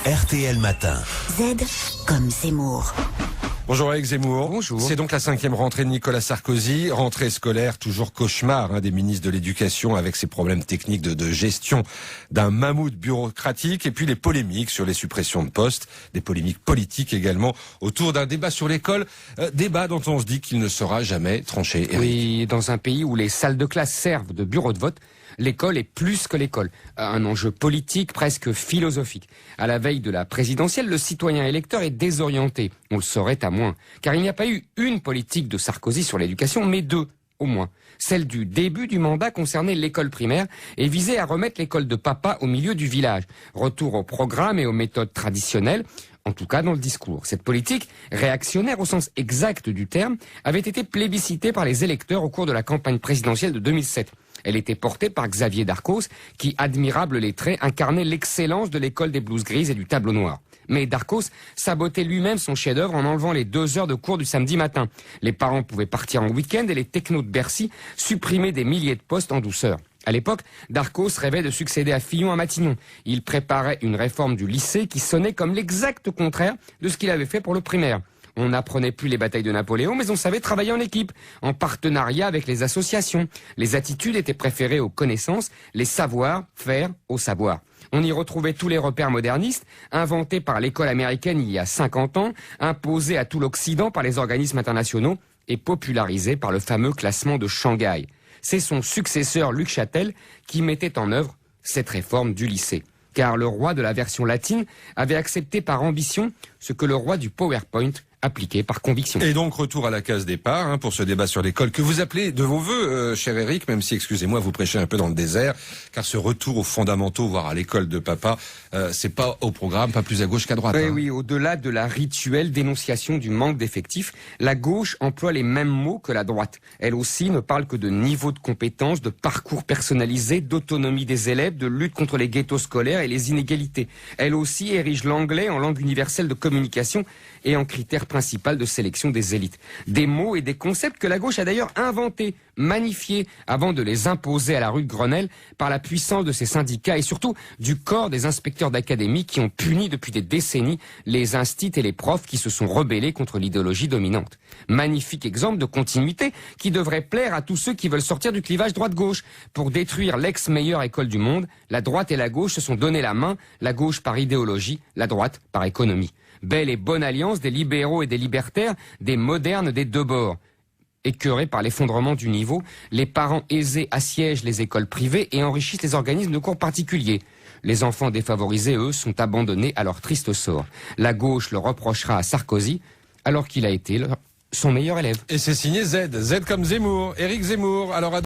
RTL Matin. Z comme Zemmour. Bonjour Éric Zemmour. Bonjour. C'est donc la 5e rentrée de Nicolas Sarkozy. Rentrée scolaire, toujours cauchemar des ministres de l'Éducation avec ses problèmes techniques de gestion d'un mammouth bureaucratique. Et puis les polémiques sur les suppressions de postes, des polémiques politiques également autour d'un débat sur l'école. Débat dont on se dit qu'il ne sera jamais tranché. Éric. Oui, dans un pays où les salles de classe servent de bureau de vote, l'école est plus que l'école. Un enjeu politique, presque philosophique. À la veille de la présidentielle, le citoyen électeur est désorienté. On le saurait à moins. Car il n'y a pas eu une politique de Sarkozy sur l'éducation, mais deux, au moins. Celle du début du mandat concernait l'école primaire et visait à remettre l'école de papa au milieu du village. Retour au programme et aux méthodes traditionnelles, en tout cas dans le discours. Cette politique, réactionnaire au sens exact du terme, avait été plébiscitée par les électeurs au cours de la campagne présidentielle de 2007. Elle était portée par Xavier Darcos, qui, admirable lettré, incarnait l'excellence de l'école des blouses grises et du tableau noir. Mais Darcos sabotait lui-même son chef-d'œuvre en enlevant les 2 heures de cours du samedi matin. Les parents pouvaient partir en week-end et les technos de Bercy supprimaient des milliers de postes en douceur. À l'époque, Darcos rêvait de succéder à Fillon à Matignon. Il préparait une réforme du lycée qui sonnait comme l'exact contraire de ce qu'il avait fait pour le primaire. On n'apprenait plus les batailles de Napoléon, mais on savait travailler en équipe, en partenariat avec les associations. Les attitudes étaient préférées aux connaissances, les savoirs faire au savoir. On y retrouvait tous les repères modernistes, inventés par l'école américaine il y a 50 ans, imposés à tout l'Occident par les organismes internationaux et popularisés par le fameux classement de Shanghai. C'est son successeur Luc Chatel qui mettait en œuvre cette réforme du lycée. Car le roi de la version latine avait accepté par ambition ce que le roi du PowerPoint appliqué par conviction. Et donc retour à la case départ pour ce débat sur l'école que vous appelez de vos voeux, cher Éric, même si, excusez-moi, vous prêchez un peu dans le désert, car ce retour aux fondamentaux, voire à l'école de papa, c'est pas au programme, pas plus à gauche qu'à droite. Oui, au-delà de la rituelle dénonciation du manque d'effectifs, la gauche emploie les mêmes mots que la droite. Elle aussi ne parle que de niveau de compétences, de parcours personnalisé, d'autonomie des élèves, de lutte contre les ghettos scolaires et les inégalités. Elle aussi érige l'anglais en langue universelle de communication et en critère principal de sélection des élites. Des mots et des concepts que la gauche a d'ailleurs inventés, magnifiés, avant de les imposer à la rue de Grenelle par la puissance de ses syndicats et surtout du corps des inspecteurs d'académie qui ont puni depuis des décennies les instits et les profs qui se sont rebellés contre l'idéologie dominante. Magnifique exemple de continuité qui devrait plaire à tous ceux qui veulent sortir du clivage droite-gauche. Pour détruire l'ex-meilleure école du monde, la droite et la gauche se sont donné la main, la gauche par idéologie, la droite par économie. Belle et bonne alliance des libéraux et des libertaires, des modernes des deux bords. Écœurés par l'effondrement du niveau, les parents aisés assiègent les écoles privées et enrichissent les organismes de cours particuliers. Les enfants défavorisés, eux, sont abandonnés à leur triste sort. La gauche le reprochera à Sarkozy, alors qu'il a été son meilleur élève. Et c'est signé Z comme Zemmour, Éric Zemmour. Alors